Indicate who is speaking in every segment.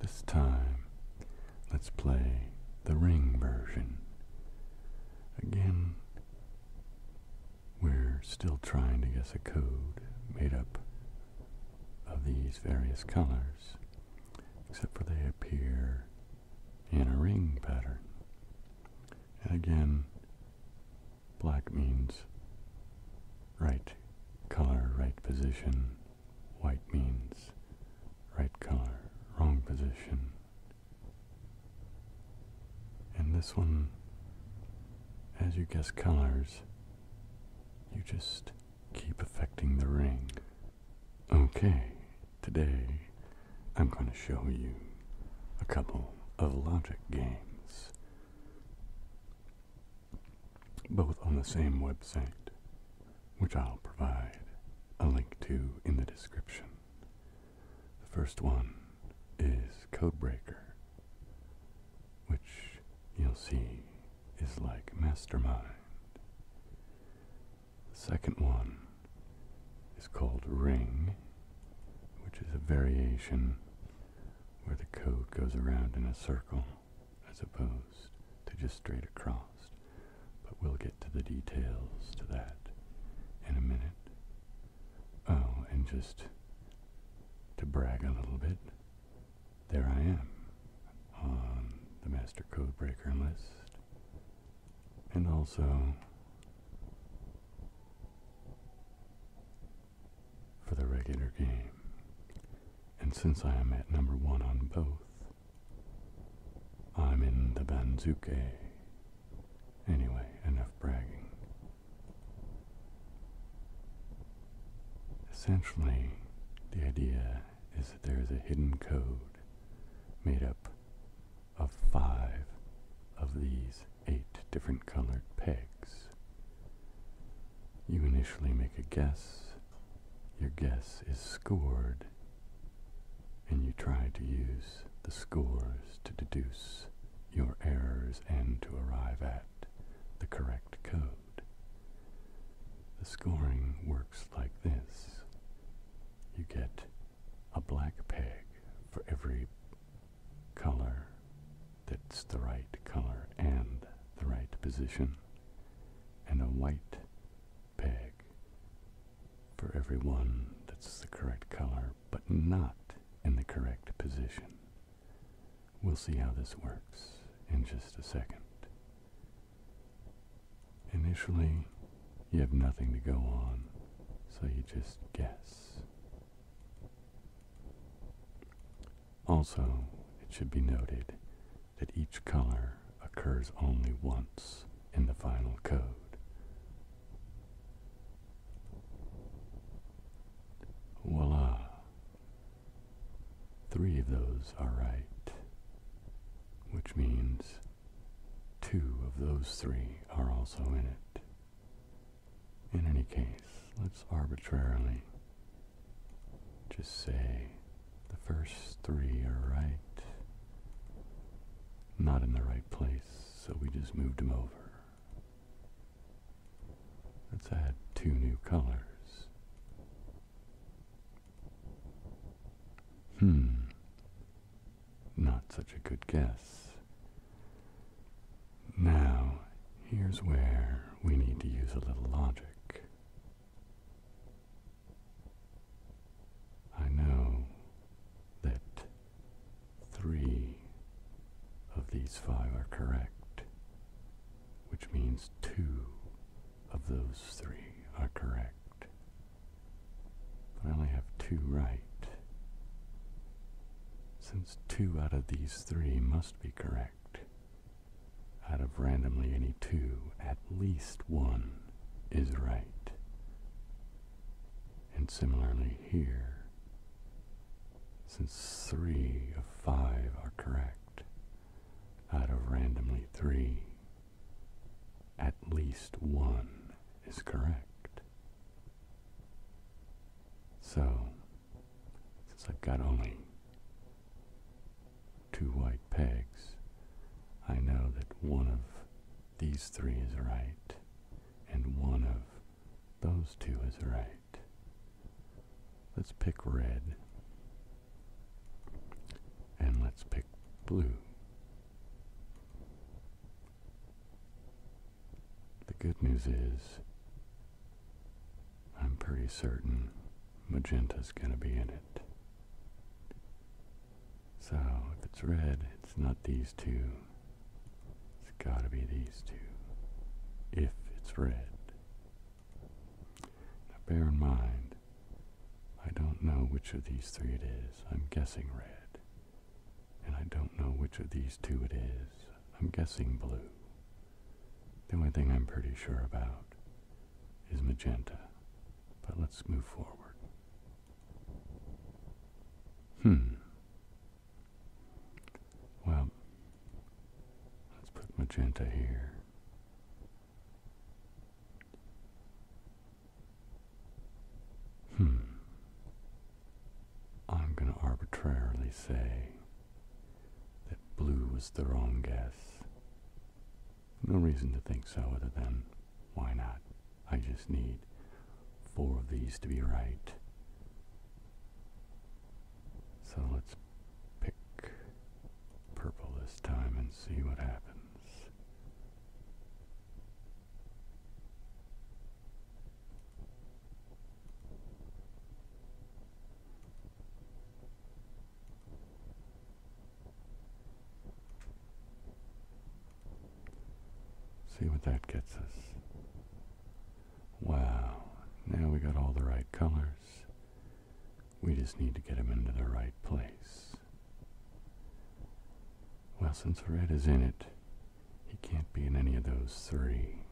Speaker 1: This time, let's play the ring version. Again, we're still trying to guess a code made up of these various colors, except for they appear in a ring pattern. And again, black means right color, right position. White means right color, wrong position. And this one, as you guess colors, you just keep affecting the ring. Okay, today I'm going to show you a couple of logic games, both on the same website, which I'll provide a link to in the description. The first one is Codebreaker, which you'll see is like Mastermind. The second one is called Ring, which is a variation where the code goes around in a circle as opposed to just straight across. But we'll get to the details to that in a minute. Oh, and just to brag a little bit, there I am on the Master Codebreaker list, and also for the regular game. And since I am at number 1 on both, I'm in the Banzuke. Anyway, enough bragging. Essentially, the idea is that there is a hidden code made up of 5 of these 8 different colored pegs. You initially make a guess. Your guess is scored, and you try to use the scores to deduce your errors and to arrive at the correct code. The scoring works like this. You get a black peg for every color that's the right color and the right position, and a white peg for every one that's the correct color but not in the correct position. We'll see how this works in just a second. Initially, you have nothing to go on, so you just guess. Also, it should be noted that each color occurs only once in the final code. Voila! 3 of those are right, which means 2 of those 3 are also in it. In any case, let's arbitrarily just say the first 3 are right. Not in the right place, so we just moved them over. Let's add 2 new colors. Not such a good guess. Now, here's where we need to use a little logic. I know that 3 of these 5 are correct, which means 2 of those 3 are correct. But I only have 2 right. Since 2 out of these 3 must be correct, out of randomly any 2, at least 1 is right. And similarly here, since 3 of 5 are correct, out of randomly 3, at least 1 is correct. So, since I've got only 2 white pegs, I know that 1 of these 3 is right, and 1 of those 2 is right. Let's pick red, and let's blue. The good news is, I'm pretty certain magenta's gonna be in it. So, if it's red, it's not these two. It's gotta be these two. If it's red. Now bear in mind, I don't know which of these three it is. I'm guessing red. And I don't know which of these two it is. I'm guessing blue. The only thing I'm pretty sure about is magenta. But let's move forward. Well, let's put magenta here. I'm going to arbitrarily say that blue was the wrong guess. No reason to think so other than, why not? I just need 4 of these to be right. So let's pick purple this time and see what happens. See what that gets us. Wow, now we got all the right colors. We just need to get them into the right place. Well, since red is in it, he can't be in any of those 3.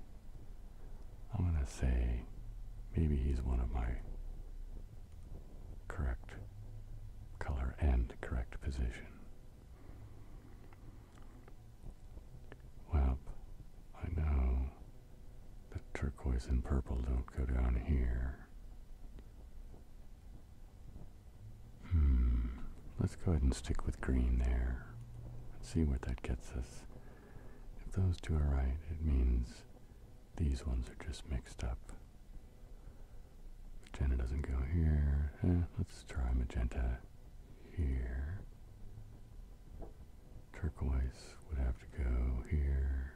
Speaker 1: I'm going to say maybe he's one of my correct color and correct position. Well, I know that turquoise and purple don't go down here. Let's go ahead and stick with green there. Let's see what that gets us. If those two are right, it means these ones are just mixed up. Magenta doesn't go here. Let's try magenta here. Turquoise would have to go here.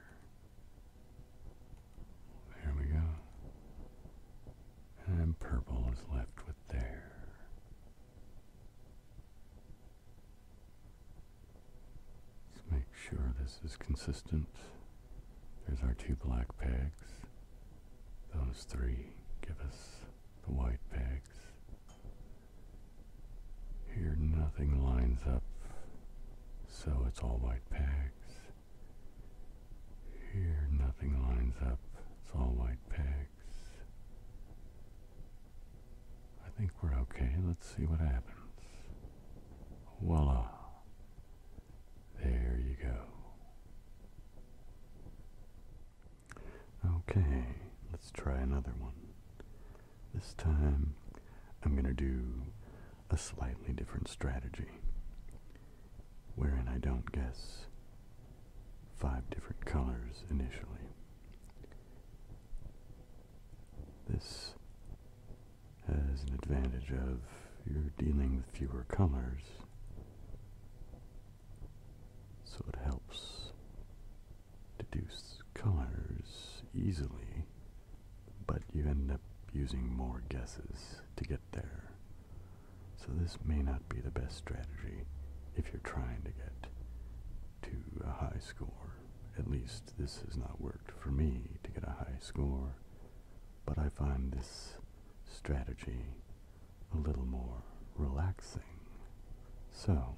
Speaker 1: There we go. And purple is left with there. Let's make sure this is consistent. There's our 2 black pegs. Those 3 give us the white pegs. Here nothing lines up, so it's all white pegs. Here nothing lines up, it's all white pegs. I think we're okay. Let's see what happens. Voila. There you go. Okay, let's try another one. This time, I'm going to do a slightly different strategy, wherein I don't guess 5 different colors initially. This has an advantage of you're dealing with fewer colors, so it helps deduce colors easily, but you end up using more guesses to get there. So this may not be the best strategy if you're trying to get to a high score. At least this has not worked for me to get a high score, but I find this strategy a little more relaxing. So,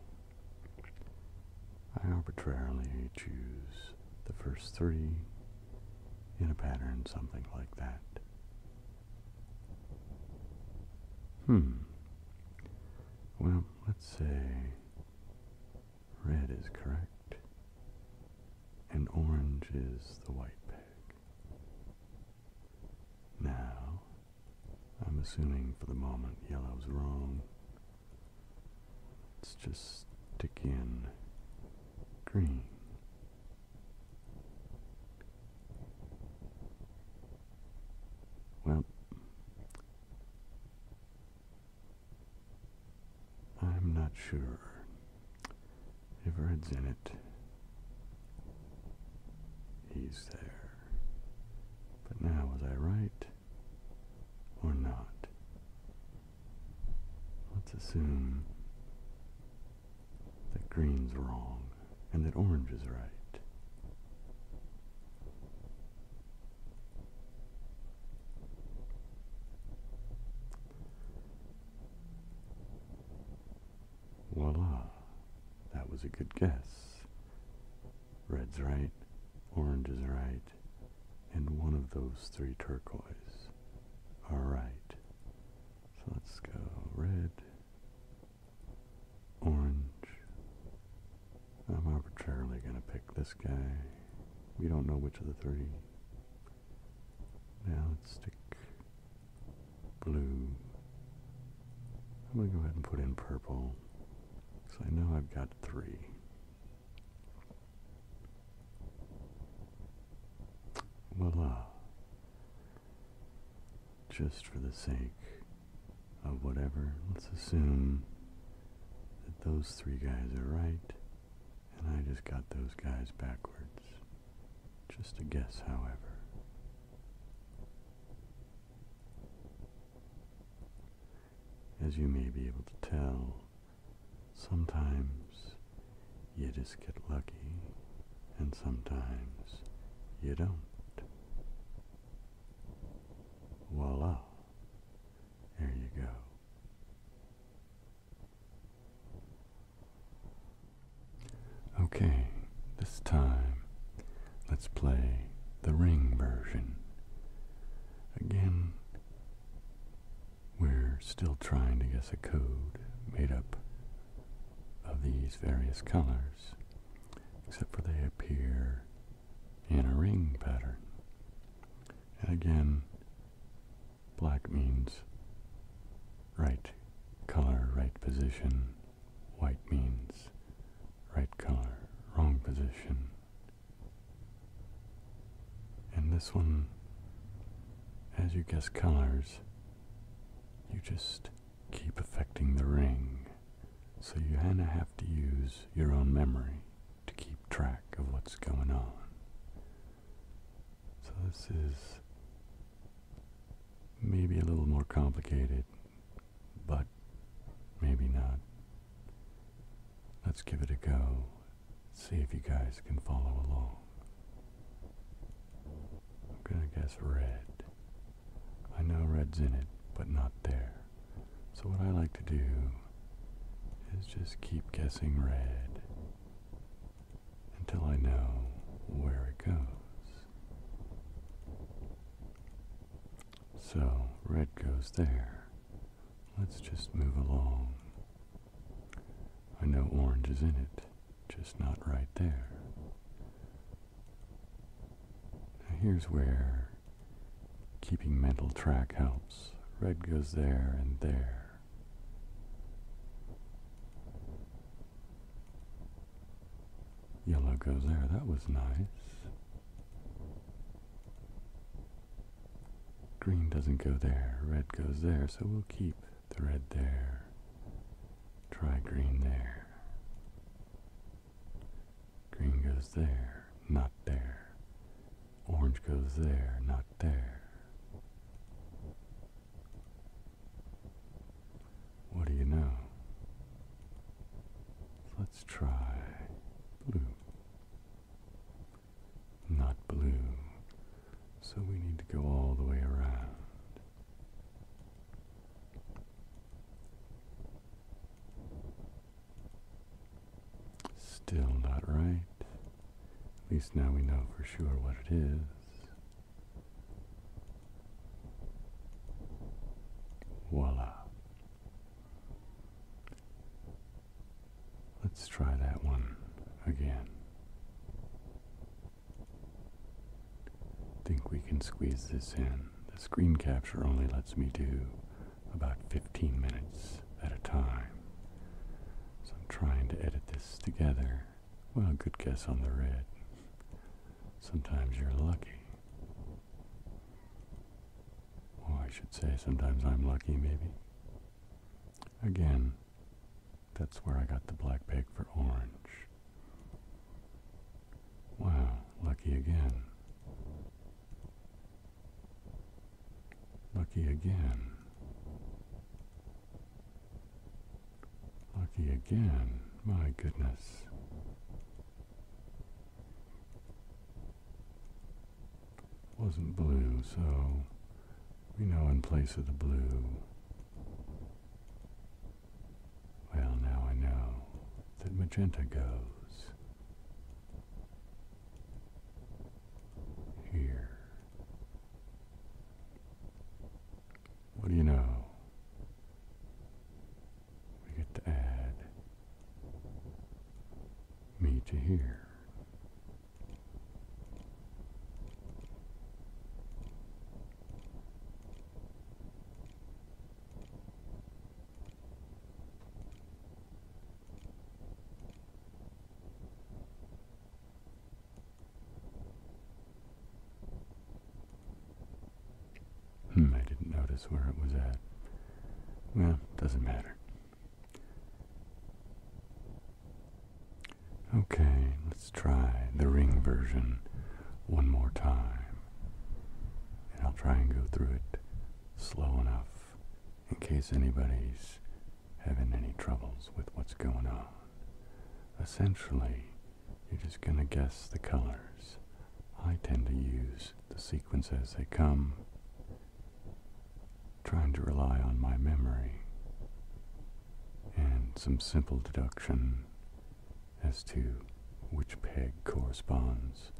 Speaker 1: I arbitrarily choose the first 3 in a pattern something like that. Well, let's say red is correct and orange is the white peg. Now, I'm assuming for the moment yellow's wrong. Let's just stick in green. Well, I'm not sure If red's in it, he's there. But now, was I right or not? Let's assume that green's wrong and that orange is right. Voila, that was a good guess. Red's right, orange is right, and one of those three turquoise are right. So let's go red, orange. I'm arbitrarily going to pick this guy. We don't know which of the three. Now let's stick blue. I'm going to go ahead and put in purple. So I know I've got three. Voila. Just for the sake of whatever, let's assume that those three guys are right, and I just got those guys backwards. Just a guess, however. As you may be able to tell, sometimes you just get lucky, and sometimes you don't. Voila. There you go. Okay, this time let's play the ring version. Again, we're still trying to guess a code made up of these various colors, except for they appear in a ring pattern. And again, black means right color, right position. White means right color, wrong position. And this one, as you guess colors, you just keep affecting the ring. So you kind of have to use your own memory to keep track of what's going on. So this is maybe a little more complicated, but maybe not. Let's give it a go. See if you guys can follow along. I'm gonna guess red. I know red's in it, but not there. So what I like to do is just keep guessing red until I know where it goes. So, red goes there. Let's just move along. I know orange is in it, just not right there. Now here's where keeping mental track helps. Red goes there and there. Yellow goes there. That was nice. Green doesn't go there. Red goes there, so we'll keep the red there. Try green there. Green goes there, not there. Orange goes there, not there. What do you know? Let's try blue. Not blue. So we need to go all the way around. Still not right. At least now we know for sure what it is. Voila. Let's try that one again. Think we can squeeze this in. The screen capture only lets me do about 15 minutes at a time. So I'm trying to edit this together. Well, good guess on the red. Sometimes you're lucky. Or I should say sometimes I'm lucky, maybe. Again, that's where I got the black peg for orange. Wow, lucky again. Lucky again. Lucky again. My goodness. Wasn't blue, so we know in place of the blue. Well, now I know that magenta goes here. What do you know? We get to add me to here. I didn't notice where it was at. Well, doesn't matter. Okay, let's try the ring version one more time. And I'll try and go through it slow enough in case anybody's having any troubles with what's going on. Essentially, you're just going to guess the colors. I tend to use the sequence as they come, trying to rely on my memory and some simple deduction as to which peg corresponds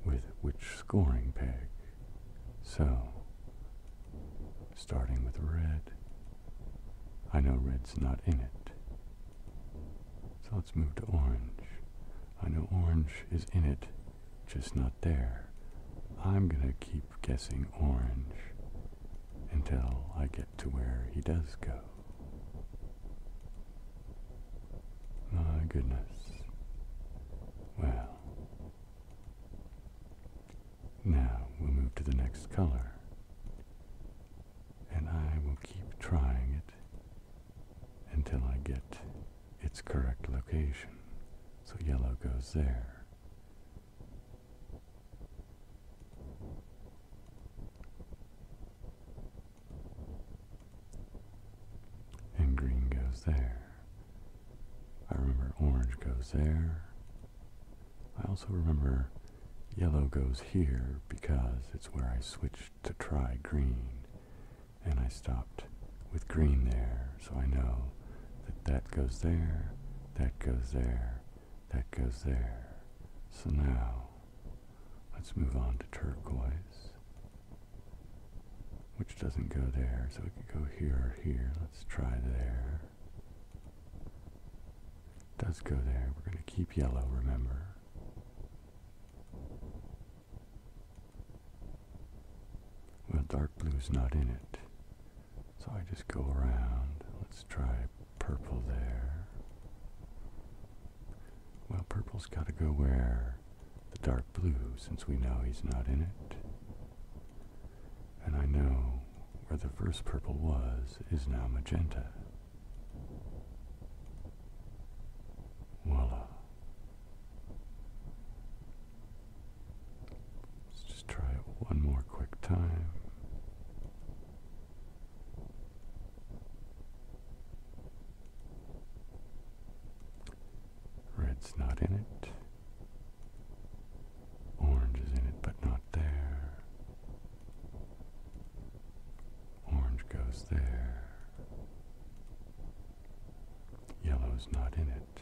Speaker 1: with which scoring peg. So, starting with red, I know red's not in it. So let's move to orange. I know orange is in it, just not there. I'm gonna keep guessing orange until I get to where he does go. My goodness. Well, now we'll move to the next color, and I will keep trying it until I get its correct location. So yellow goes there. And green goes there. I remember orange goes there. I also remember yellow goes here because it's where I switched to try green, and I stopped with green there, so I know that that goes there, that goes there, that goes there. So now, let's move on to turquoise, which doesn't go there, so it could go here or here. Let's try there. It does go there. We're going to keep yellow, remember. Well, dark blue's not in it, so I just go around. Let's try purple there. Well, purple's got to go where the dark blue, since we know he's not in it. And I know where the first purple was is now magenta. Voila. Let's just try it one more quick time. Red's not in it. Orange is in it, but not there. Orange goes there. Yellow's not in it.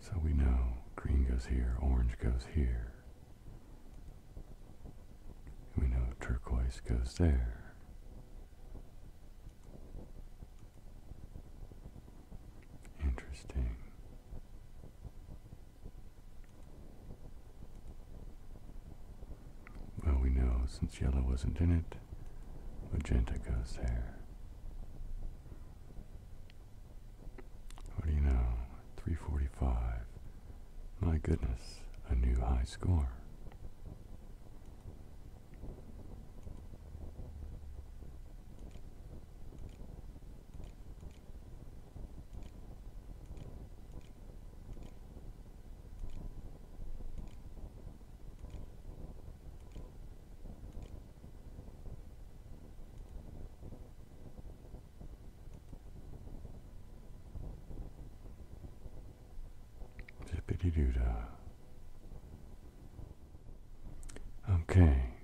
Speaker 1: So we know green goes here, orange goes here. We know turquoise goes there. Interesting. Well, we know since yellow wasn't in it, magenta goes there. What do you know? 345. My goodness, a new high score. Zippity-doo-dah. Okay,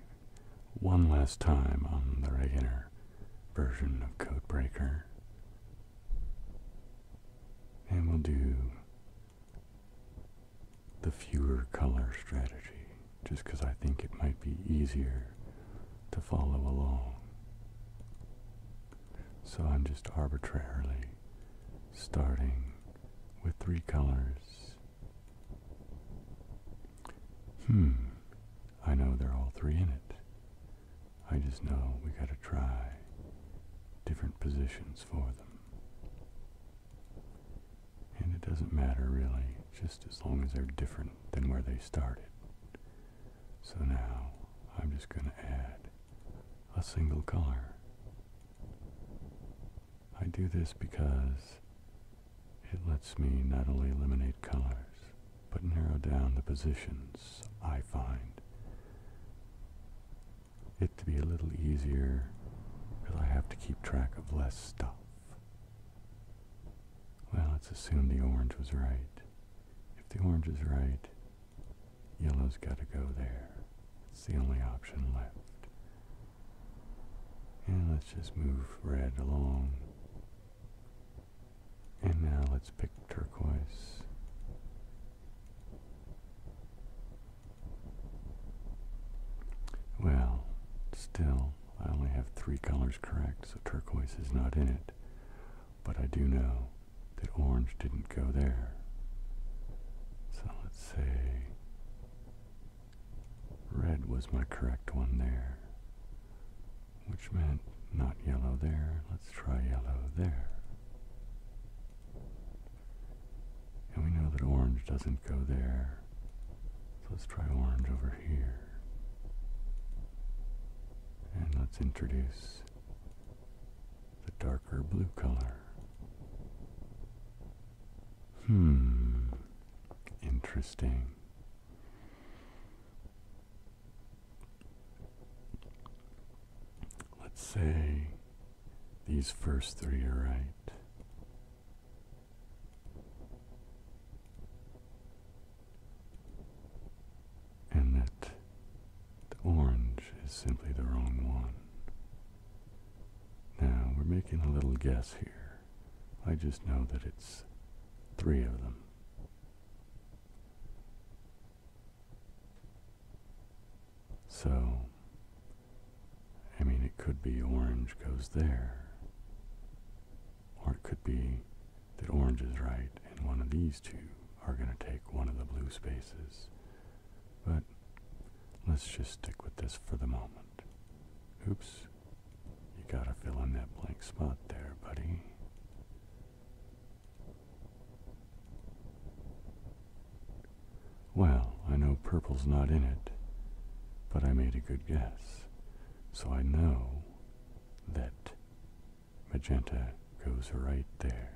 Speaker 1: one last time on the regular version of Codebreaker. And we'll do the fewer color strategy, just because I think it might be easier to follow along. So I'm just arbitrarily starting with 3 colors. I know they're all 3 in it. I just know we gotta try different positions for them. And it doesn't matter really, just as long as they're different than where they started. So now I'm just gonna add a single color. I do this because it lets me not only eliminate colors, but narrow down the positions. I find it to be a little easier because I have to keep track of less stuff. Well, let's assume the orange was right. If the orange is right, yellow's got to go there. It's the only option left. And let's just move red along. And now let's pick turquoise. Well, still, I only have 3 colors correct, so turquoise is not in it. But I do know that orange didn't go there. So let's say red was my correct one there, which meant not yellow there. Let's try yellow there. And we know that orange doesn't go there, so let's try orange over here. And let's introduce the darker blue color. Interesting. Let's say these first 3 are right. And that the orange is simply the wrong one. Now, we're making a little guess here. I just know that it's 3 of them. So, I mean, it could be orange goes there. Or it could be that orange is right and one of these 2 are going to take one of the blue spaces. But let's just stick with this for the moment. Oops. You gotta fill in that blank spot there, buddy. Well, I know purple's not in it, but I made a good guess. So I know that magenta goes right there.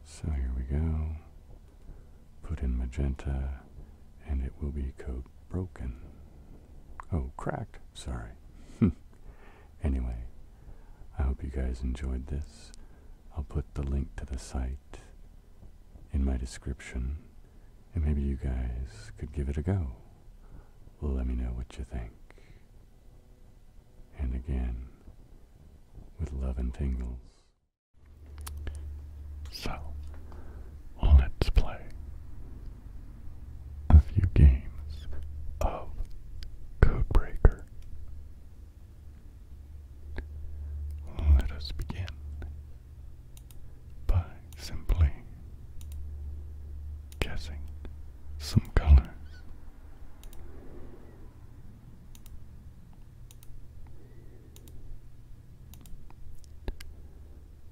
Speaker 1: So here we go. Put in magenta, and it will be code broken. Oh, cracked. Sorry. Anyway, I hope you guys enjoyed this. I'll put the link to the site in my description, and maybe you guys could give it a go. Let me know what you think. And again, with love and tingles. So, let's play a few games of Codebreaker. Let us begin by simply guessing some colors.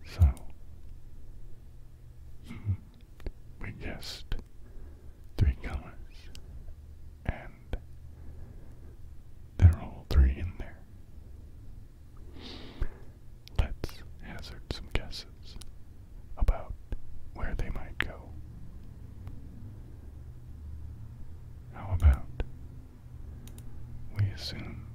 Speaker 1: So, we guessed 3 colors, and they're all 3 in there. Let's hazard some guesses about where they might go. How about we assume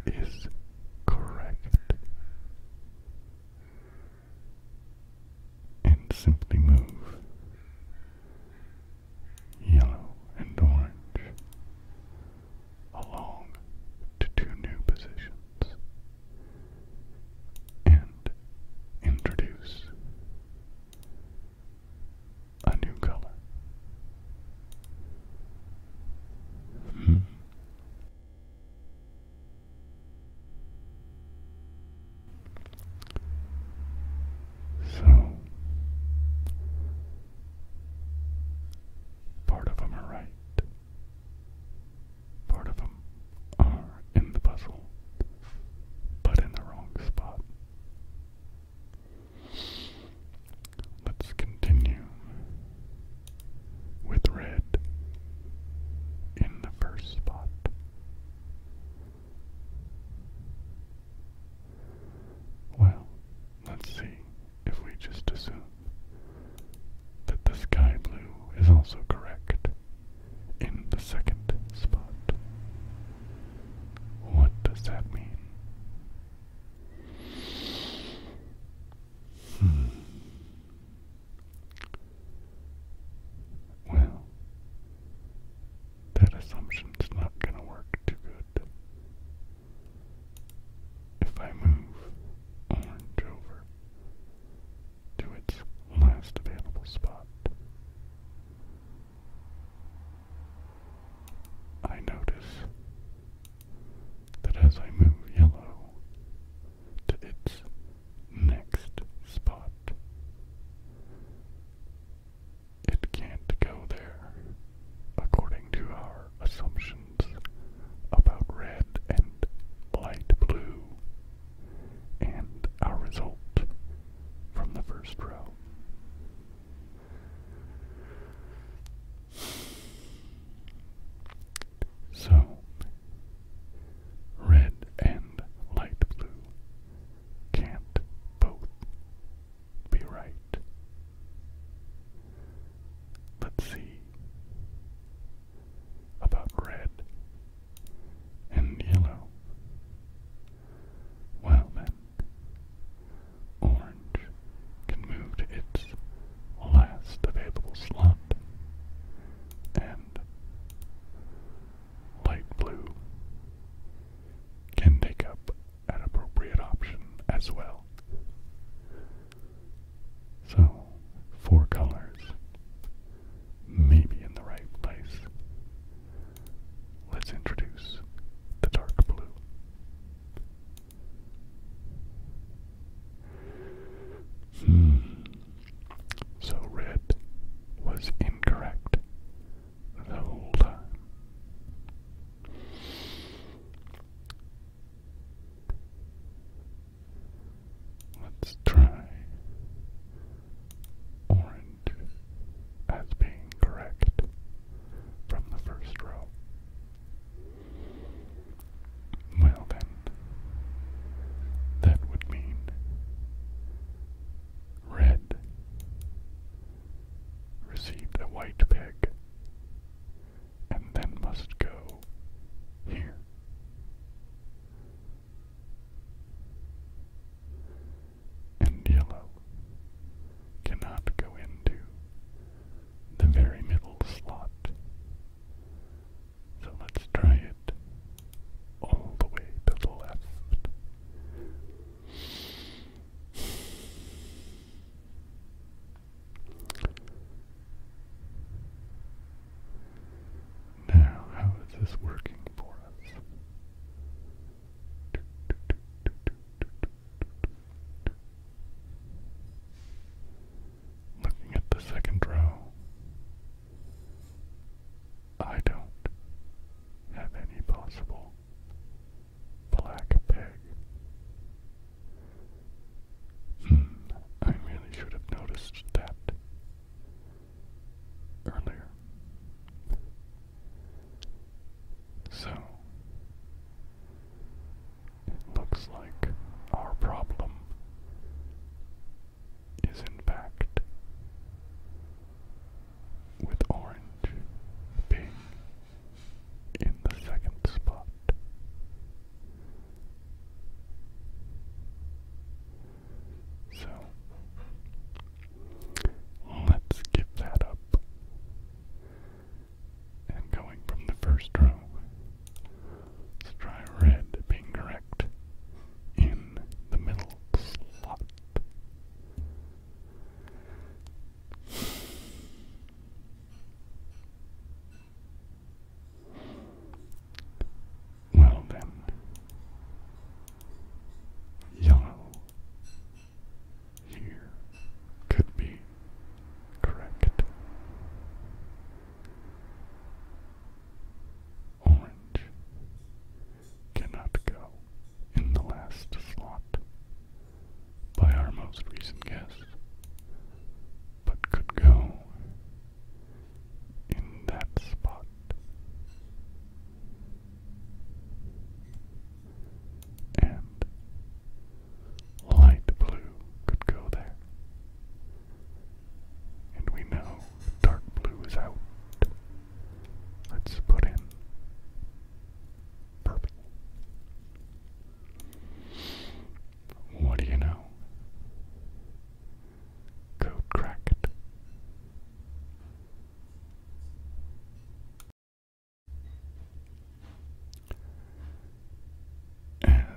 Speaker 1: is correct. And simply move yellow and orange along to 2 new positions and introduce a new color.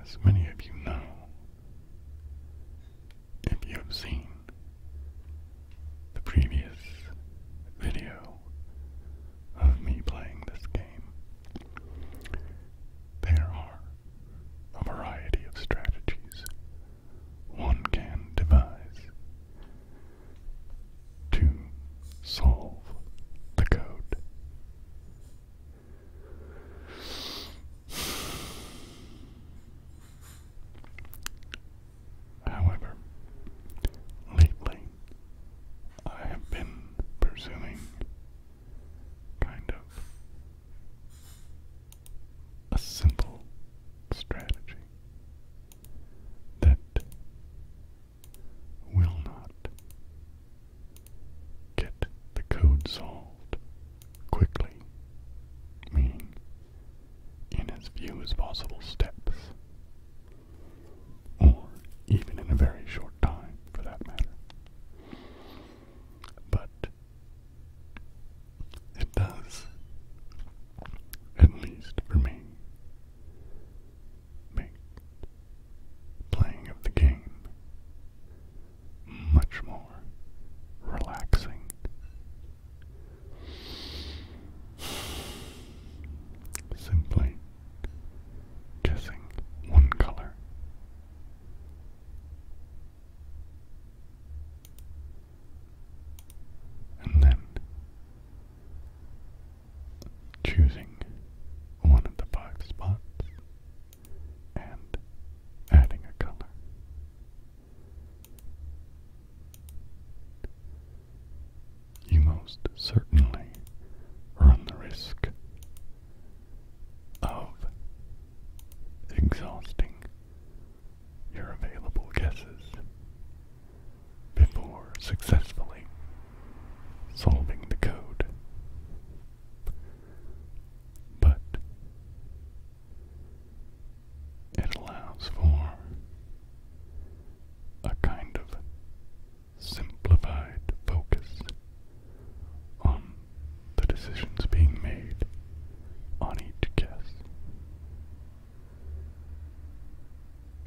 Speaker 1: as many of you know, if you have seen the previous video of me playing this game, there are a variety of strategies one can devise to solve the code. However, lately I have been pursuing kind of a simple strategy that will not get the code solved quickly, meaning in as few as possible steps, or even in a very short time for that matter. But it does, at least for me, make playing of the game much more relaxing. Simply guessing one color and then choosing one of the 5 spots and adding a color. You most certainly run the risk of exhausting your available guesses before successfully solving the code. But it allows for a kind of simplified focus on the decisions being made on each guess.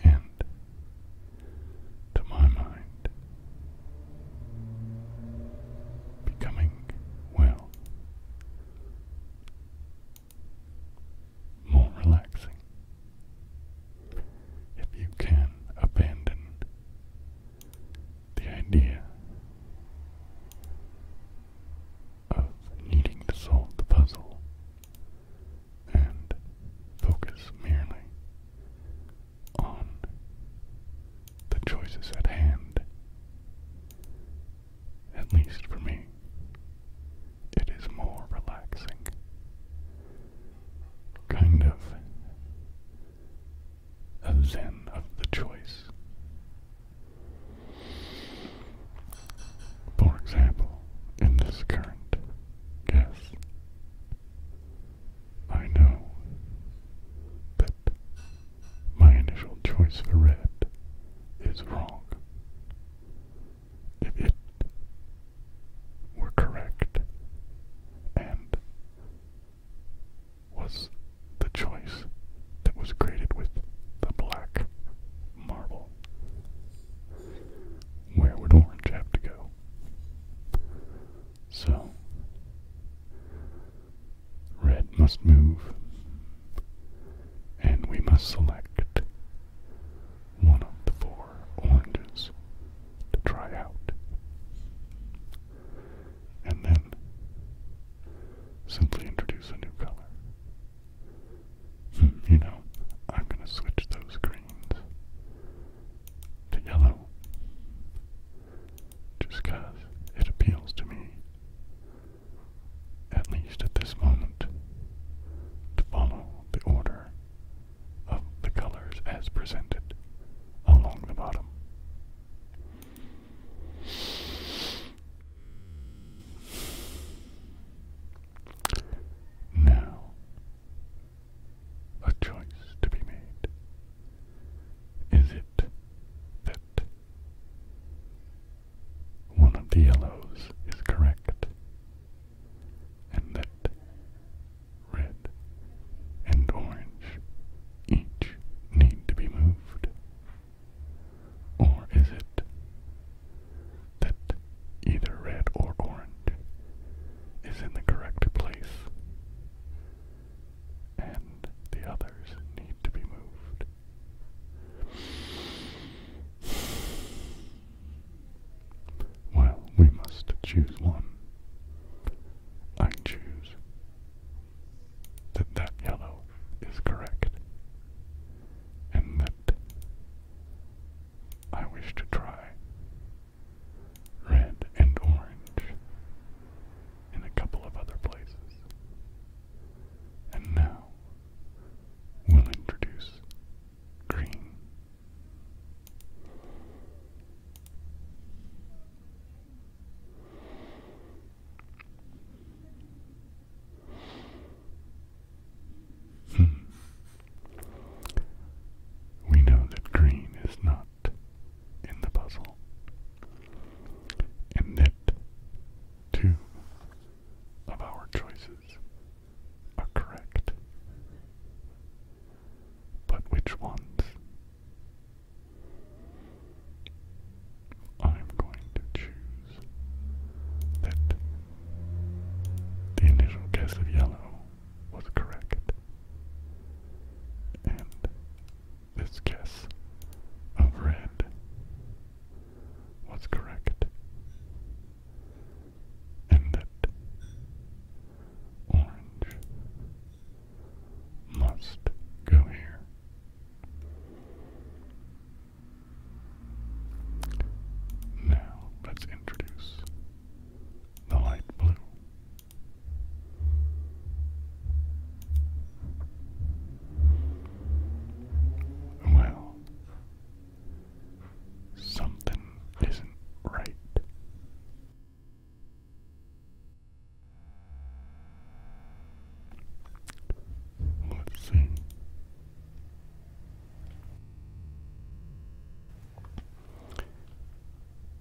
Speaker 1: And to my mind, becoming, well, more relaxing if you can abandon the idea of needing to solve the puzzle and focus merely on the choices at hand. At least for me, it is more relaxing. Kind of a zen of the choice. For example, in this current guess, I know that my initial choice for red is wrong. If it were correct and was the choice that was created with the black marble, where would orange have to go? So, red must move, and we must select one of the 4 oranges to try out. And then simply introduce a new color. You know, I'm going to switch those greens to yellow just because it appeals to me, at least at this moment, to follow the order of the colors as presented along the bottom. Now, a choice to be made. Is it that one of the yellows is correct, and that red and orange each need to be choose one, I choose that that yellow is correct, and that I wish to try red and orange in a couple of other places. And now we'll introduce green. We know that green is not in the puzzle, and that two of our choices are correct. But which ones? I'm going to choose that the initial guess of yellow was correct, and this guess of red was correct, and that orange must go here. Now let's introduce the light blue. Well, something isn't right. Let's see.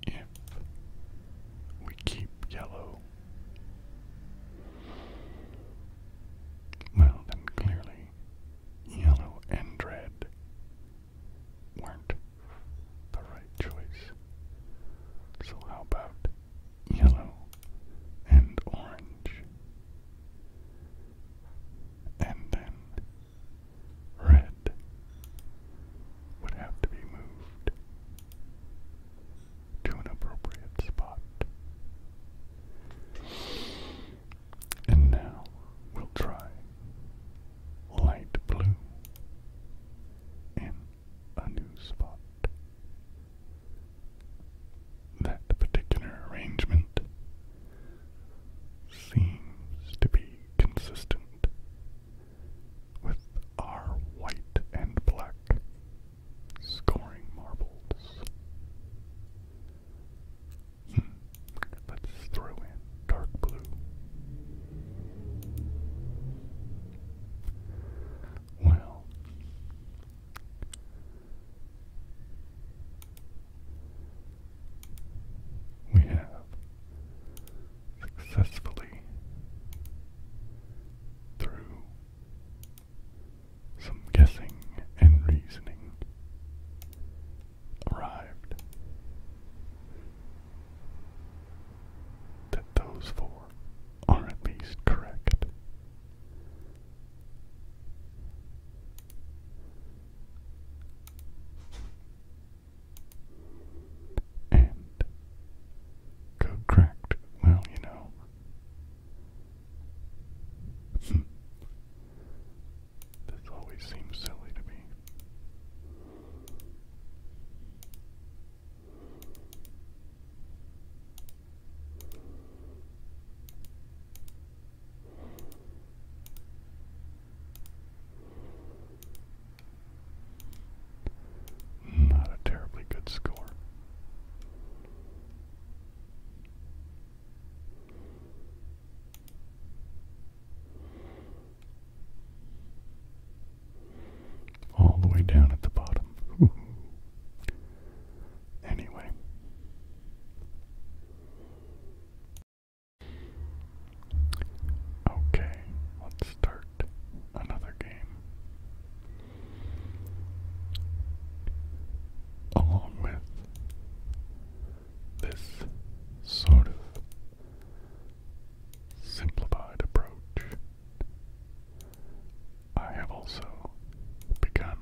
Speaker 1: If we keep yellow, well, then clearly yellow and red weren't the right choice. So how about yellow and orange? And then red would have to be moved to an appropriate spot. And now we'll try light blue in a new spot. That particular arrangement seems to be consistent with our white and black scoring marbles. Let's throw in dark blue. Well, we have successfully, through some guessing and reasoning, arrived that those four are at least correct. And code cracked, well, you know. This always seems silly to me. Not a terribly good score. All the way down at the bottom. Anyway. Okay, let's start another game. Along with this sort of simplified approach, I have also begun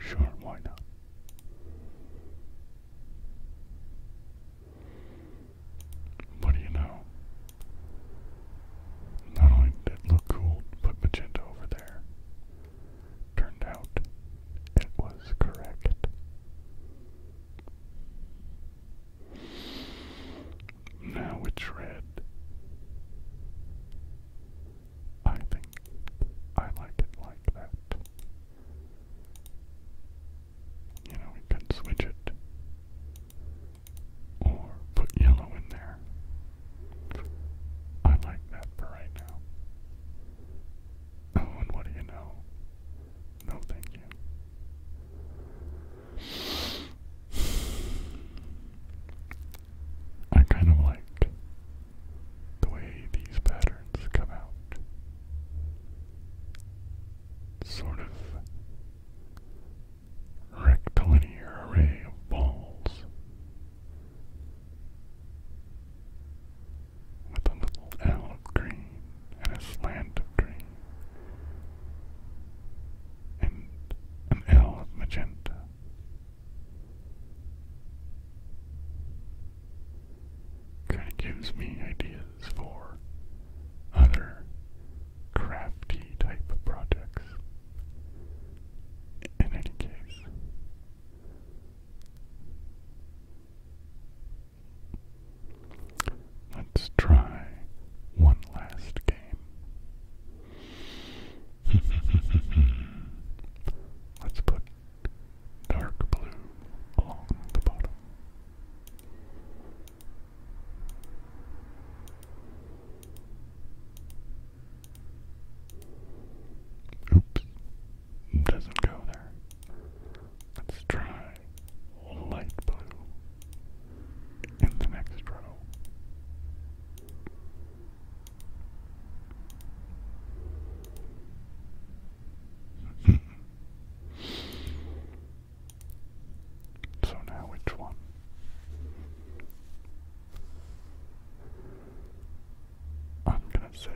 Speaker 1: Sure, why not? What do you know? Not only did it look cool to put magenta over there, turned out it was correct. Now which red? I think I like it like that. You know, we could switch it. Or put yellow in there. I like that for right now. Oh, and what do you know? No, thank you. I kind of like the way these patterns come out. Sort of rectilinear array of balls with a little L of green and a slant of green and an L of magenta. Kind of gives me ideas for other crafty type of projects. In any case, let's try one last game. Let's put dark blue along the bottom. Oops, doesn't go there. Let's try light blue in the next row. So now which one? I'm gonna say,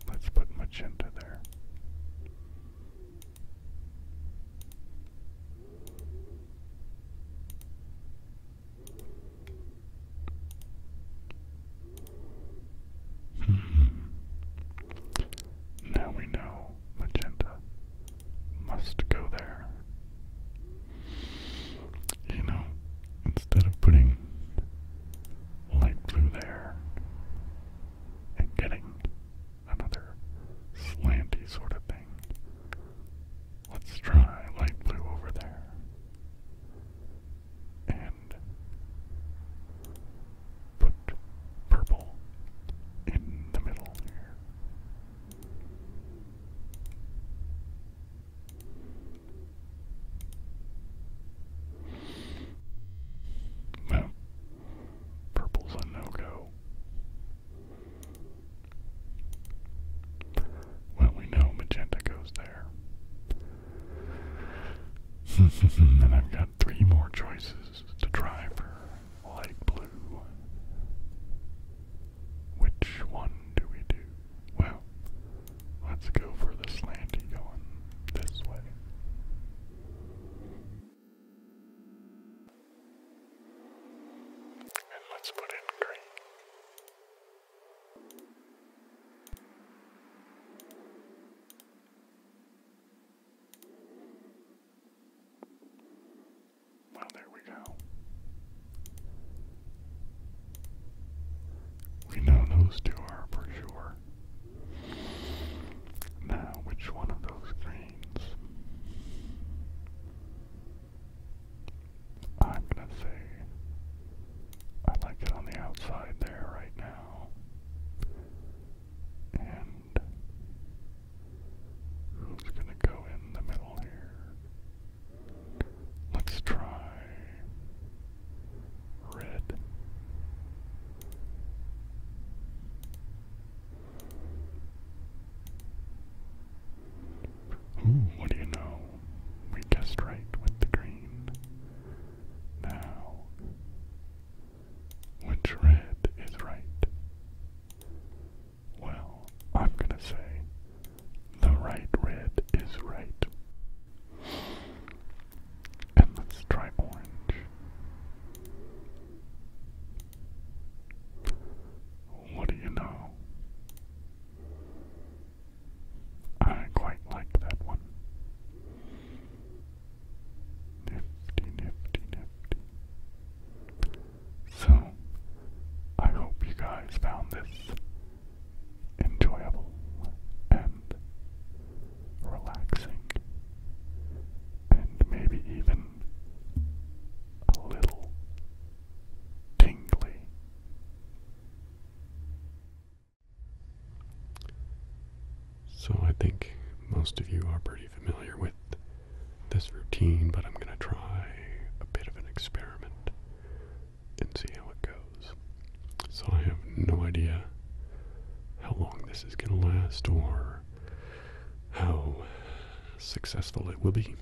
Speaker 1: let's put magenta there. Now we know magenta must go there. You know, instead of putting light blue there and getting another slanty sort of thing, let's try light blue over there and put purple in the middle here. Well, purple's a no-go. Well, we know magenta goes there. And I've got 3 more choices to try for light blue. Which one do we do? Well, let's go for the slanty going this way. And let's put in green. Well, there we go. most of you are pretty familiar with this routine, but I'm going to try a bit of an experiment and see how it goes. So I have no idea how long this is going to last or how successful it will be.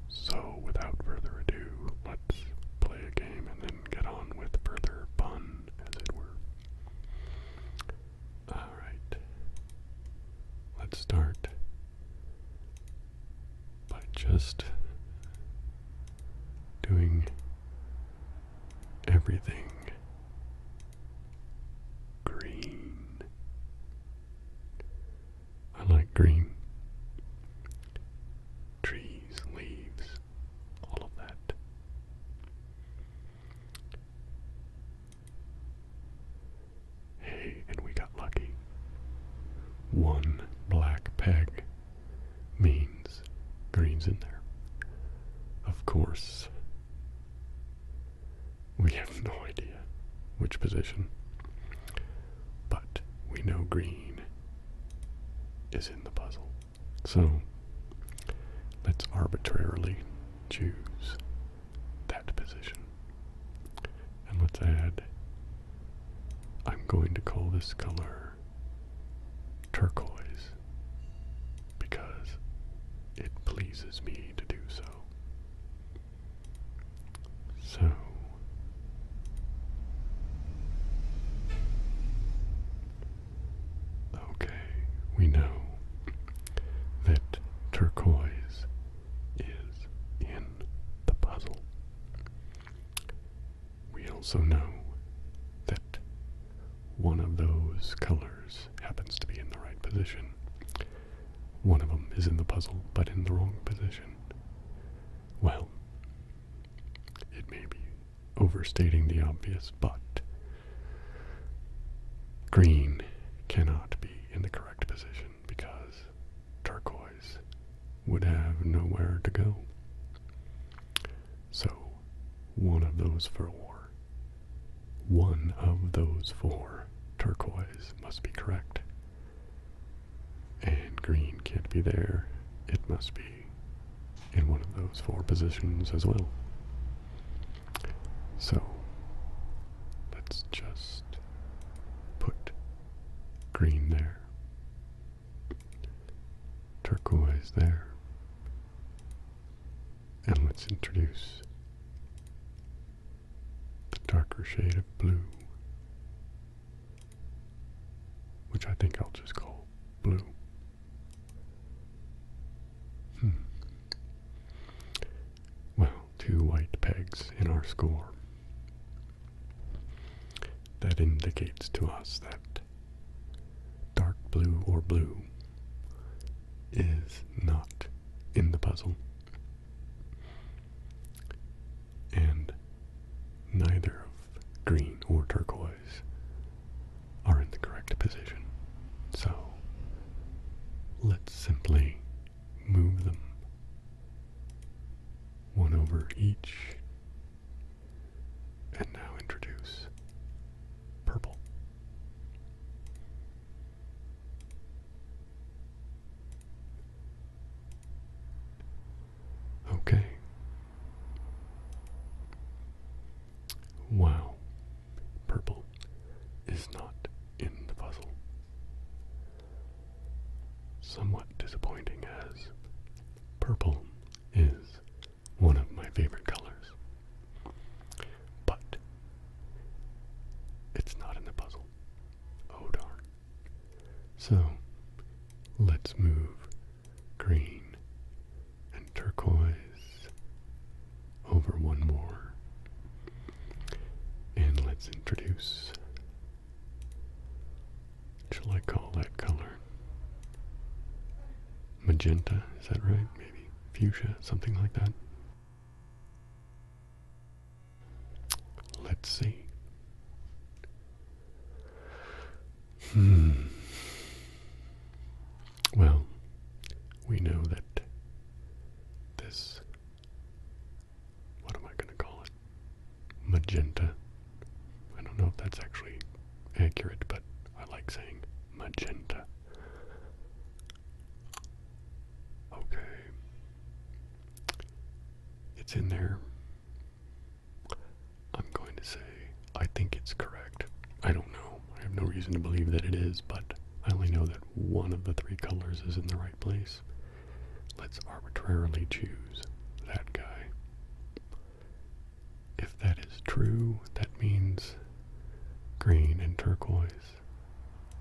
Speaker 1: So without further ado, let's play a game and then get on with further fun, as it were. Alright. Let's start by just doing everything green. I like green. Trees, leaves, all of that. Hey, and we got lucky. One black peg means green's in there. Of course, we have no idea which position, but we know green is in the puzzle. So let's arbitrarily choose that position. And let's add, I'm going to call this color turquoise because it pleases me to do so. So, okay, we know that turquoise is in the puzzle. We also know that one of those colors happens to be in the right position. One of them is in the puzzle, but in the wrong position. Well, it may be overstating the obvious, but green cannot be in the correct position because turquoise would have nowhere to go. So, one of those four turquoise must be correct. And green can't be there. It must be in one of those four positions as well. So, let's just put green there, turquoise there, and let's introduce the darker shade of blue, which I think I'll just call blue. Well, 2 white pegs in our score. That indicates to us that dark blue or blue is not in the puzzle, and neither of green or turquoise are in the correct position. So let's simply move them one over each, and now introduce purple. Okay. Wow. Purple is not in the puzzle. Somewhat disappointing, as purple is one of my favorite colors. But it's not in the puzzle. Oh darn. So let's move green and turquoise over one more, and let's introduce, shall I call that color magenta? Is that right? Maybe fuchsia, something like that. Let's see. Well, we know that this, what am I going to call it? Magenta. I don't know if that's actually accurate, but I like saying magenta. it's in there. I'm going to say I think it's correct. I don't know. I have no reason to believe that it is, but I only know that one of the three colors is in the right place. Let's arbitrarily choose that guy. If that is true, that means green and turquoise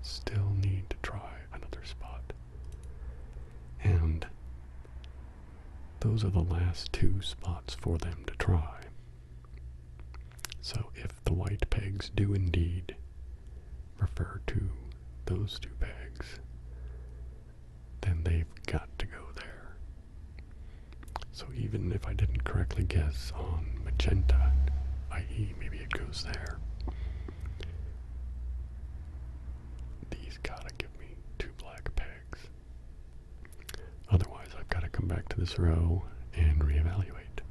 Speaker 1: still need to try another spot. And those are the last two spots for them to try. So if the white pegs do indeed refer to those two pegs, then they've got to go there. So even if I didn't correctly guess on magenta, i.e. maybe it goes there, these gotta give me two black pegs. Otherwise I've got to come back to this row and reevaluate.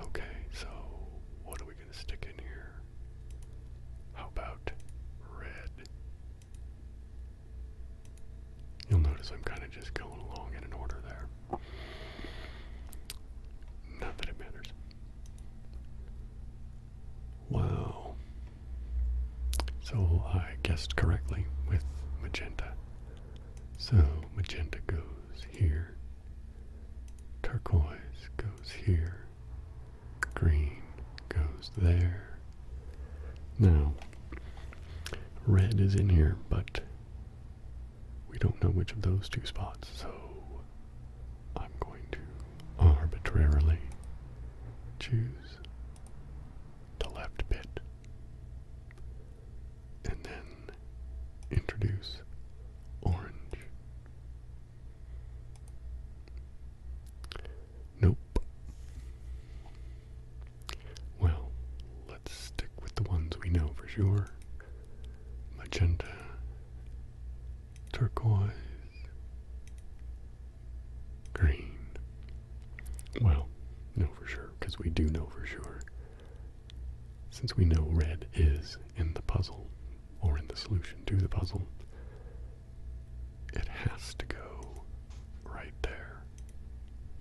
Speaker 1: Okay, so what are we going to stick in here? How about red? You'll notice I'm kind of just going along in an order there. Not that it matters. Wow. So I guessed correctly with magenta. So magenta goes here. Turquoise goes here. Green goes there. Now, red is in here, but we don't know which of those two spots, so I'm going to arbitrarily choose the left bit and then introduce orange. Nope. Well, let's stick with the ones we know for sure. Magenta, turquoise, green. Well, no for sure, because we do know for sure. Since we know red is in the puzzle, or in the solution to the puzzle, it has to go right there.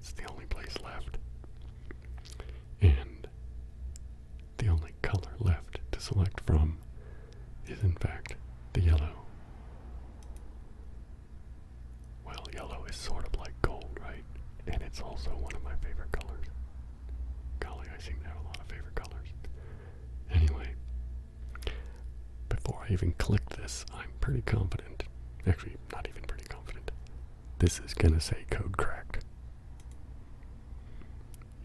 Speaker 1: It's the only place left. And the only color left to select from is in fact the yellow. Well, yellow is sort of like gold, right? And it's also one of my favorite colors. Golly, I seem to have a lot of favorite colors. Anyway, before I even click this, I'm pretty confident. Actually, not even pretty confident. This is gonna say code cracked.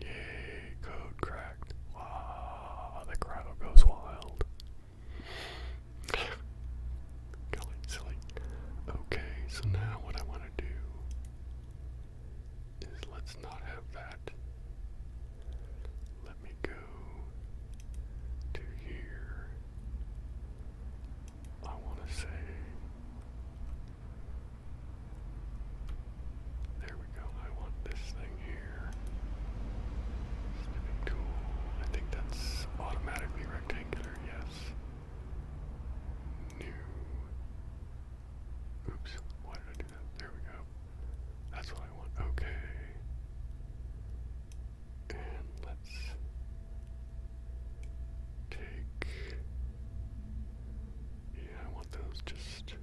Speaker 1: Yay, code cracked. Wow, the crowd goes wild. Golly, silly. Okay, so now what I want to do is let's not have that. Let me go to here. I want to say, there we go. I want this thing here. Snipping tool. I think that's automatically rectangular, yes. New. Oops, why did I do that? There we go. That's what I want. Okay. And let's take, yeah, I want those just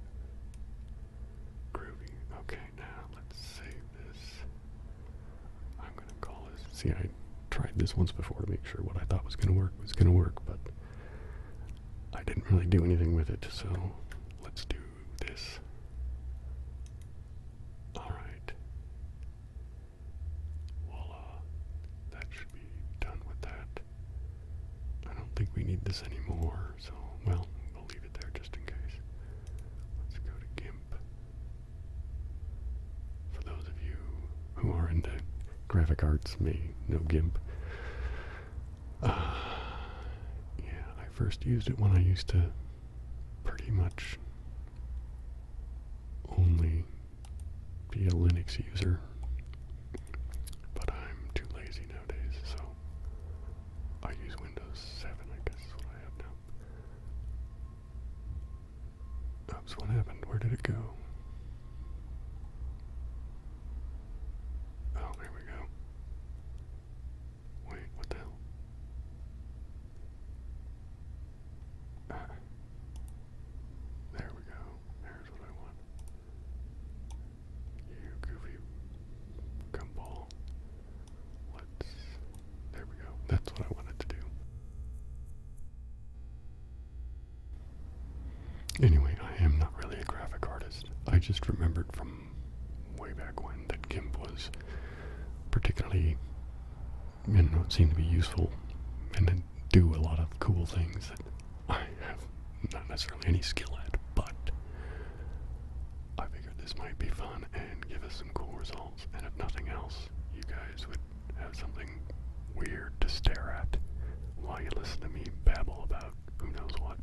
Speaker 1: groovy. Okay, now let's save this. I'm going to call this, see, I tried this once before to make sure what I thought was going to work, but I didn't really do anything with it, so let's do this. Alright. Voila. That should be done with that. I don't think we need this anymore, so, well, we'll leave it there just in case. Let's go to GIMP. For those of you who are into graphic arts may know GIMP. Yeah, I first used it when I used to pretty much only be a Linux user, but I'm too lazy nowadays, so I use Windows 7, I guess is what I have now. Oops, what happened? Where did it go? Oh, there we go. that's what I wanted to do. Anyway, I am not really a graphic artist. I just remembered from way back when that GIMP was particularly, it seemed to be useful and do a lot of cool things that I have not necessarily any skill at, but I figured this might be fun and give us some cool results, and if nothing else, you guys would have something weird to stare at while you listen to me babble about who knows what.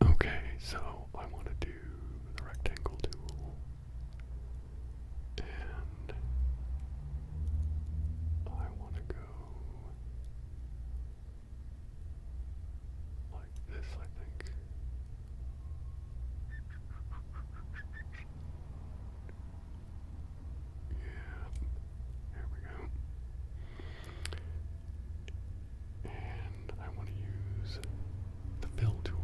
Speaker 1: Okay, so I want to do the rectangle tool, and I want to go like this, I think. Yeah, there we go. And I want to use the fill tool.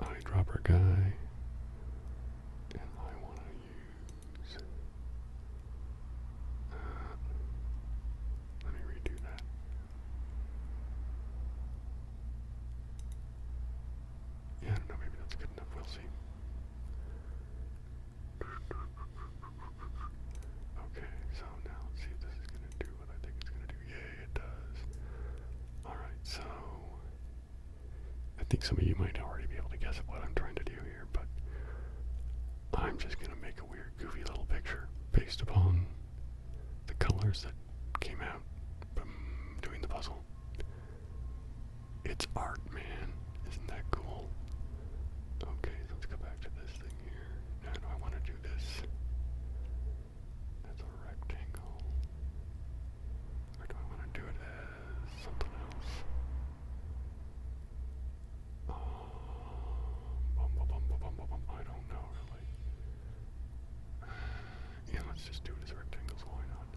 Speaker 1: Eyedropper guy, and I want to use, let me redo that. Yeah, I don't know, maybe that's good enough, we'll see. Okay, so now let's see if this is going to do what I think it's going to do. Yay, it does. Alright, so I think some of you might already be able to guess what I'm trying to do here, but I'm just going to make a weird, goofy little picture based upon the colors that came out from doing the puzzle. It's art, man. Isn't that cool? Okay, so let's go back to this thing here. Now, do I want to do this? That's a rectangle. Or do I want to do it as something else? I don't know, really. Yeah, let's just do it as rectangles, why not?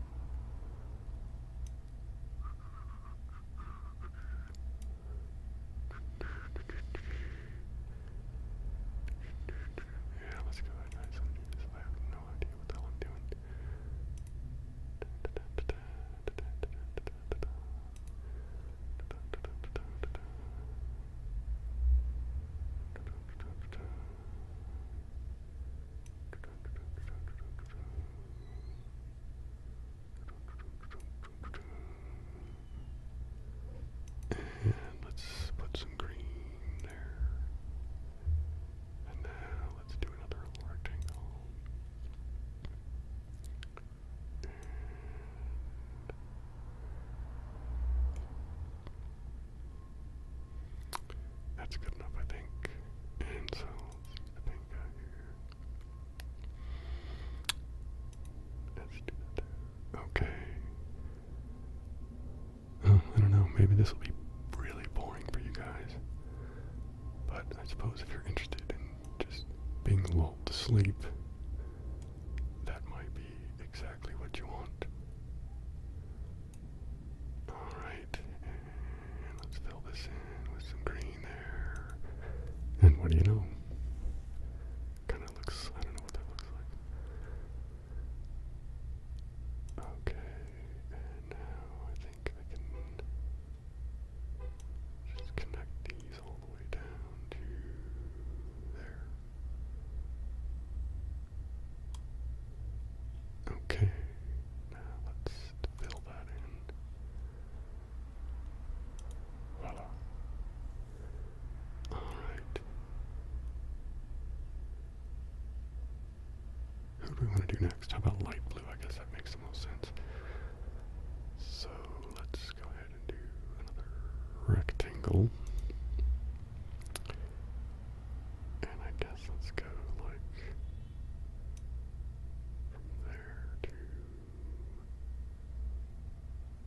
Speaker 1: Yeah, let's go ahead, guys, and do this. I have no idea what the hell I'm doing. And let's put some green there. And now let's do another little rectangle. That's good enough, I think. And so, let's do the pink guy here. Let's do that there. Okay. I don't know, maybe this will be really boring for you guys. But I suppose if you're interested in just being lulled to sleep, that might be exactly what you want. Alright, and let's fill this in with some green there. And what do you know? Kind of looks, I don't know what that looks like. Okay, and now I think I can just connect these all the way down to there. Okay, now let's fill that in. Voila. Alright. Who do we want to do next? How about light blue? I guess that makes the most sense. So let's go ahead and do another rectangle. And I guess let's go like from there to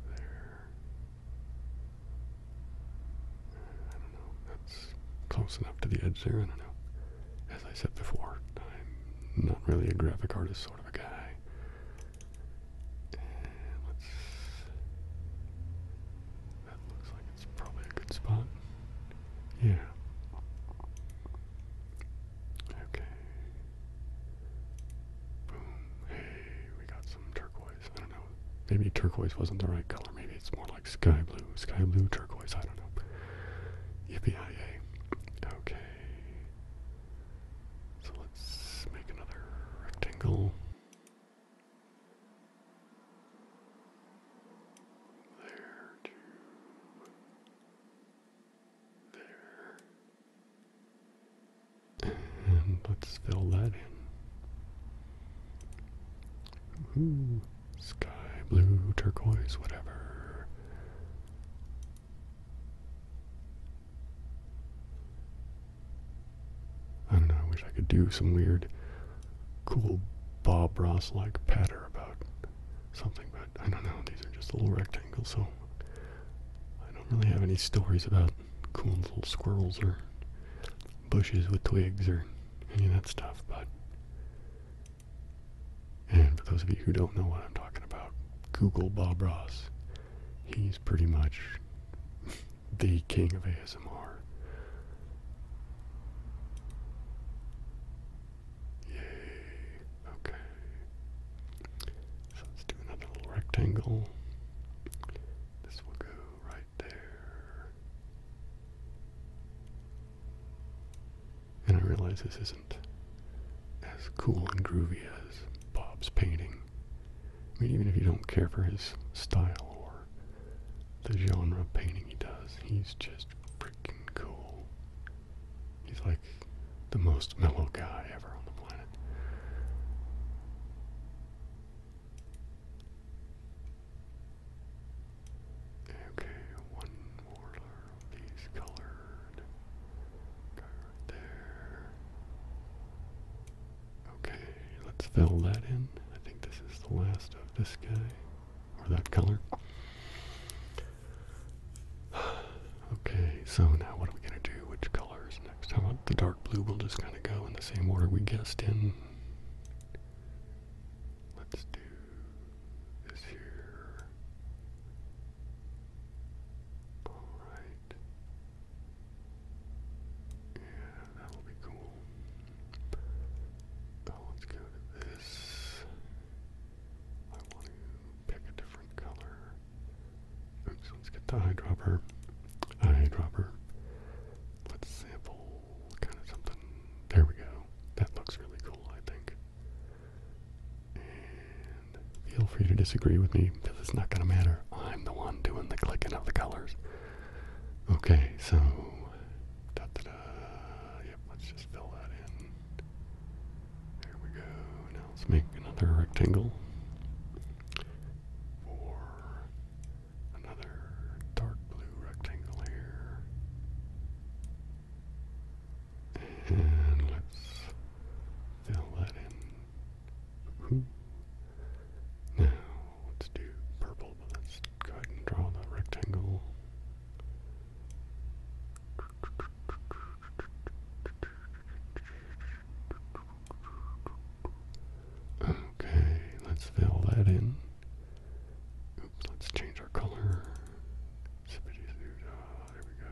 Speaker 1: there. I don't know. That's close enough to the edge there. I don't know. As I said before, I'm not really a graphic artist sort of a guy. And let's, that looks like it's probably a good spot. Yeah. maybe turquoise wasn't the right color. Maybe it's more like sky blue, turquoise, I don't know. Yippee-yi-yay. Okay. So let's make another rectangle. There to there. And let's fill that in. Woohoo. Sky blue, turquoise, whatever. I don't know, I wish I could do some weird, cool Bob Ross-like patter about something, but I don't know, these are just little rectangles, so I don't really have any stories about cool little squirrels or bushes with twigs or any of that stuff, but and for those of you who don't know what I'm talking about, Google Bob Ross. He's pretty much the king of ASMR. Yay. Okay. So let's do another little rectangle. This will go right there. And I realize this isn't as cool and groovy as Bob's painting. I mean, even if you don't care for his style or the genre of painting he does, he's just freaking cool. He's like the most mellow guy ever on the planet. Okay, one more of these colored. Go right there. Okay, let's fill that in. I think this is the last of this guy, or that color. Okay, so now what are we going to do? Which colors next? How about the dark blue? We'll just kind of go in the same order we guessed in. Let's do this here. Alright. Yeah, that'll be cool. Oh, let's go to this. I want to pick a different color. Oops, let's get the eyedropper. Eyedropper. Let's sample kind of something. There we go. That looks really cool, I think. And feel free to disagree with me, because it's not going to matter. I'm the one doing the clicking of the colors. Okay, so da-da-da. Yep, let's just fill that in. There we go. Now let's make another rectangle for another dark blue rectangle here. And let's fill that in. Ooh. Now let's do purple, but let's go ahead and draw the rectangle. Okay, let's fill that in. Oops, let's change our color. There we go.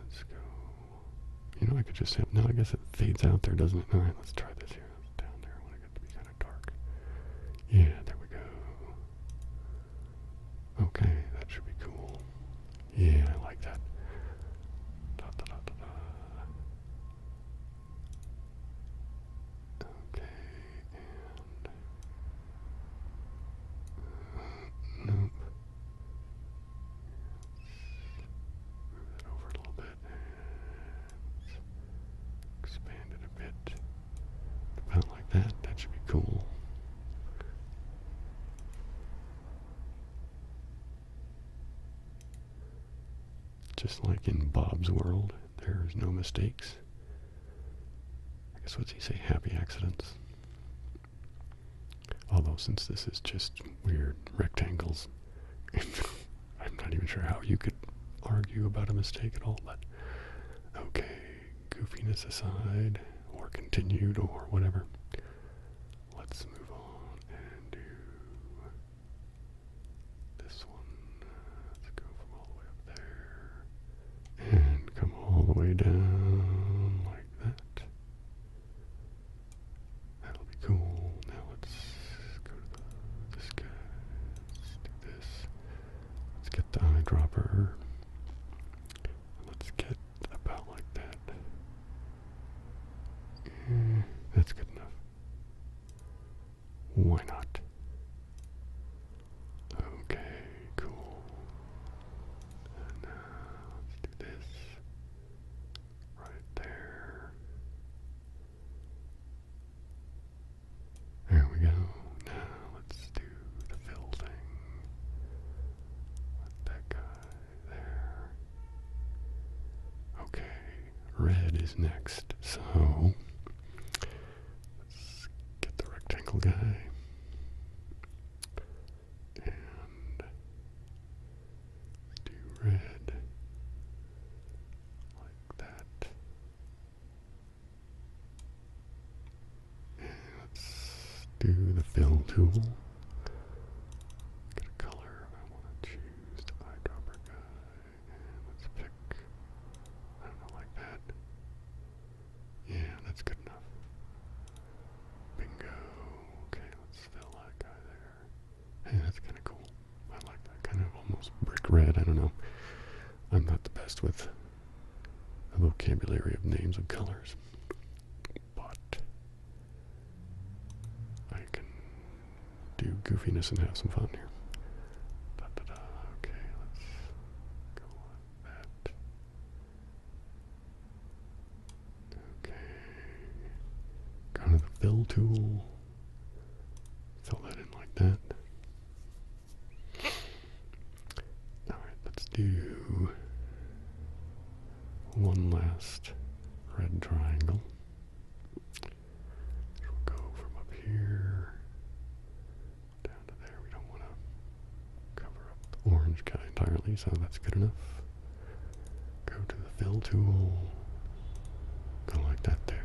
Speaker 1: Let's go. You know, I could just have, no, I guess it fades out there, doesn't it? Alright, let's try this here. It's down there. I want it to be kind of dark. Yeah, there we go. Okay, that should be cool. Yeah, I like that. Da, da, da, da, da. Okay, and nope. Move that over a little bit and expand it a bit. About like that. That should be cool. Just like in Bob's world, there's no mistakes. I guess what's he say? Happy accidents. Although since this is just weird rectangles, I'm not even sure how you could argue about a mistake at all, but okay, goofiness aside, or continued, or whatever. Let's move on and do this one. Let's go from all the way up there and come all the way down like that. That'll be cool. Now let's go to Why not? Okay, cool. And let's do this right there. There we go. Now let's do the fill thing. With that guy there. Okay, red is next. So let's get the rectangle guy. And do red like that. And let's do the fill tool. Get a color. I want to choose the eyedropper guy. And let's pick, I don't know, like that. Yeah, that's good enough. Bingo. Okay, let's fill that guy there. Hey, that's kind of cool. I like that kind of almost brick red. I don't know. I'm not the best with a vocabulary of names of colors, but I can do goofiness and have some fun here. Da, da, da. Okay, let's go like that. Okay. Go to the fill tool. Fill that in like that. Alright, let's do one last red triangle. We'll go from up here down to there. We don't want to cover up the orange guy entirely, so that's good enough. Go to the fill tool. Go like that there.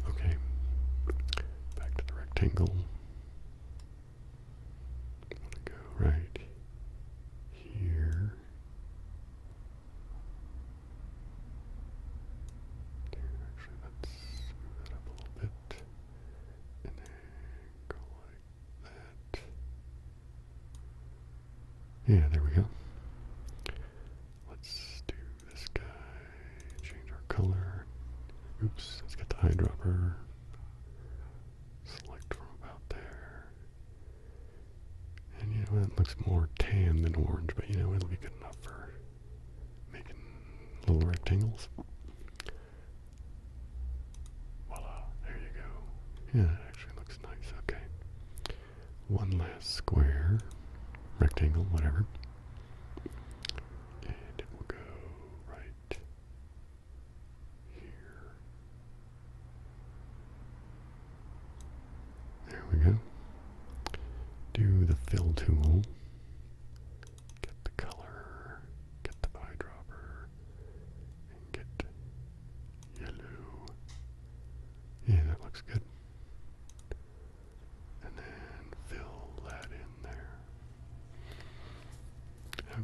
Speaker 1: Okay. Back to the rectangle. I want to go right here. Actually, let's move that up a little bit. And then go like that. Yeah, there we go. Let's do this guy. Change our color. Oops, let's get the eyedropper. Select from about there. And you know, it looks more tan than orange, but you know, it'll be good enough for making little rectangles. Voila, there you go. Yeah, it actually looks nice. Okay. One last square, rectangle, whatever. And it will go right here. There we go. Do the fill tool. Get the color. Get the eyedropper. And get yellow. Yeah, that looks good. And then fill that in there.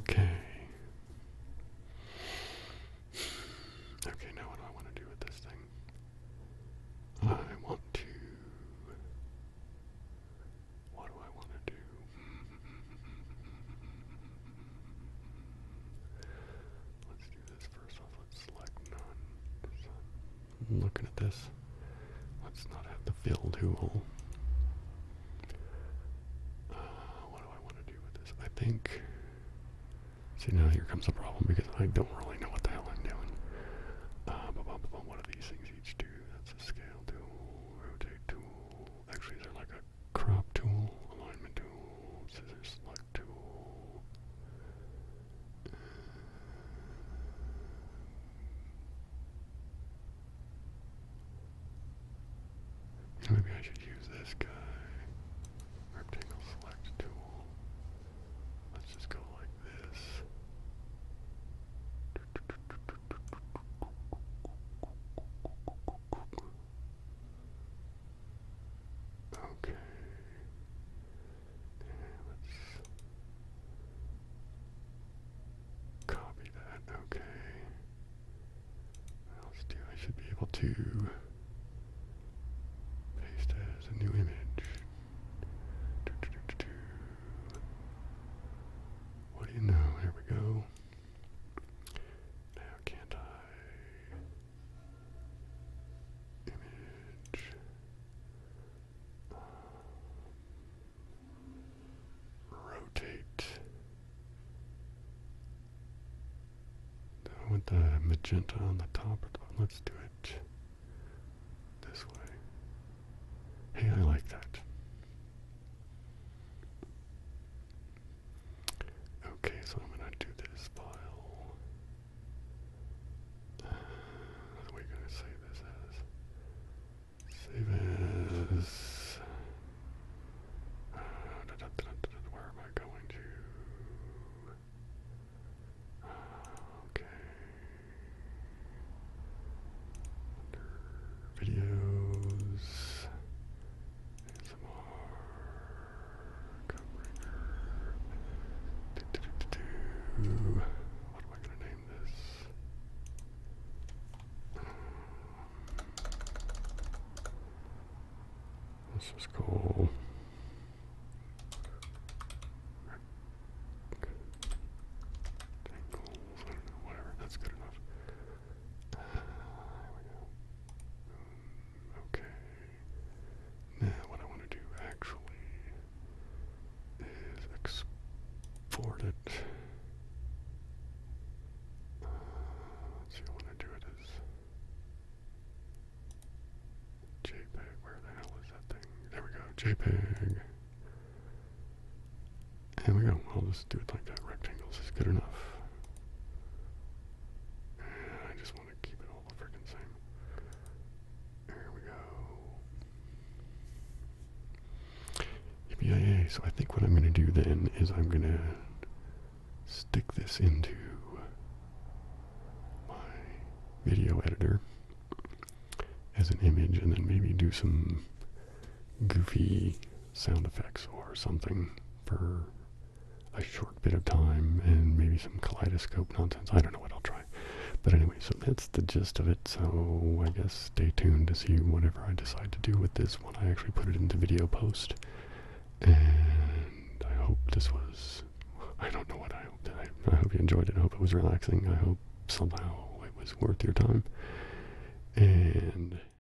Speaker 1: Okay. Okay, now what do I want to do with this thing? I want to... What do I want to do? Let's do this first off. Let's select none. So looking at this. Let's not have the fill tool. What do I want to do with this? I think... See, now here comes the problem because I don't really know what the hell I'm doing. What do these things each do? That's a scale tool, rotate tool. Actually, they're like a crop tool, alignment tool, scissors select tool. Maybe I should use this guy. Rectangle select tool. Let's just go like this. Okay. And let's copy that. Okay. What else do I should be able to paste as magenta on the top. Let's do it this way. Hey, I like that. Okay, so I'm going to do this file. What are we going to save this as? Save as... where am I going to? Okay. Under videos, ASMR, Codebreaker. What am I going to name this? Let's just call whatever, that's good enough. There we go. Okay. Now what I want to do actually is export it. Let's see, I want to do it as JPEG. Where the hell is that thing? There we go, JPEG. There we go. I'll just do it like that. Rectangles is good enough. I just want to keep it all the freaking same. There we go. Yippee-yay. So I think what I'm going to do then is I'm going to stick this into my video editor as an image and then maybe do some goofy sound effects or something for a short bit of time and maybe some kaleidoscope nonsense. I don't know what I'll try. But anyway, so that's the gist of it. So I guess stay tuned to see whatever I decide to do with this when I actually put it into video post. And I hope this was, I don't know what I hope. I hope you enjoyed it. I hope it was relaxing. I hope somehow it was worth your time. And